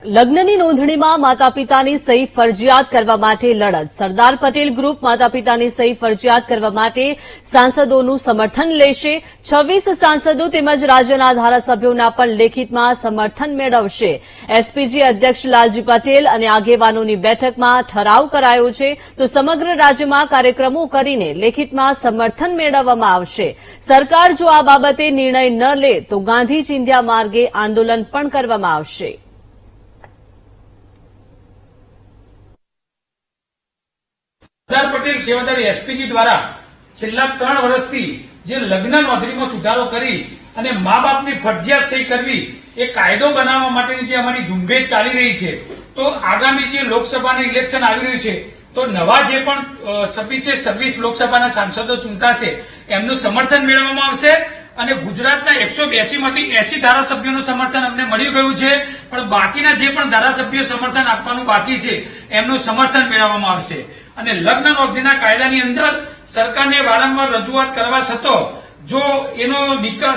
લગ્નની નોંધણીમાં માતા પિતાની સહી ફરજિયાત કરવા માટે લડત સરદાર પટેલ ગ્રુપ માતા પિતાની સહી ફરજિયાત કરવા માટે સાંસદોનું સમર્થન લેશે 26 સાંસદો તેમજ રાજ્યના ધારાસભ્યોના પણ લેખિતમાં સમર્થન મેળવશે એસપીજી અધ્યક્ષ લાલજી પટેલ અને આગેવાનોની બેઠકમાં ઠરાવ કરાયો છે તો સમગ્ર રાજ્યમાં કાર્યક્રમો કરીને લેખિતમાં સમર્થન મેળવવામાં આવશે સરકાર જો આ બાબતે નિર્ણય ન લે તો ગાંધી ચિંધ્યા માર્ગે આંદોલન પણ કરવામાં આવશે સરદાર પટેલ સેવાધારી એસપીજી દ્વારા છેલ્લા 3 વર્ષથી જે લગ્ન નોંધણીમાં સુધારો કરી અને મા બાપની ફરજિયાત સહી કરવી એ કાયદો બનાવવા માટેની જે અમારી ઝુંબેશ ચાલી રહી છે તો આગામી જે લોકસભાનું ઇલેક્શન આવી રહ્યું છે તો નવા જે પણ 26 લોકસભાના સાંસદો ચૂંટાશે એમનું સમર્થન મેળવવામાં આવશે અને ગુજરાતના 182 માંથી 80 ધારાસભ્યોનું સમર્થન અમને મળી ગયું છે પણ બાકીના જે પણ ધારાસભ્યો સમર્થન આપવાનું બાકી છે એમનું સમર્થન મેળવવામાં આવશે અને લગ્ન નોંધણીના કાયદાની અંદર સરકારને વારંવાર રજૂઆત કરવા છતાં જો એનો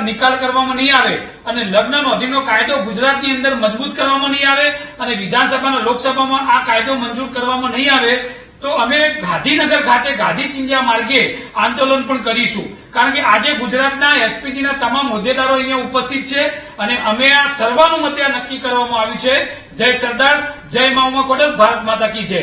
નિકાલ કરવામાં નહીં આવે અને લગ્ન નોંધણીનો કાયદો ગુજરાતની અંદર મજબૂત કરવામાં નહીં આવે અને વિધાનસભાના લોકસભામાં આ કાયદો મંજૂર કરવામાં નહીં આવે તો અમે ગાંધીનગર ખાતે ગાંધી ચિંધ્યા માર્ગે આંદોલન પણ કરીશું કારણ કે આજે ગુજરાતના એસપીજીના તમામ હોદ્દેદારો અહીંયા ઉપસ્થિત છે અને અમે આ સર્વાનુમતે નક્કી કરવામાં આવ્યું છે જય સરદાર જય મા ઉમા કોટલ ભારત માતા કી જય।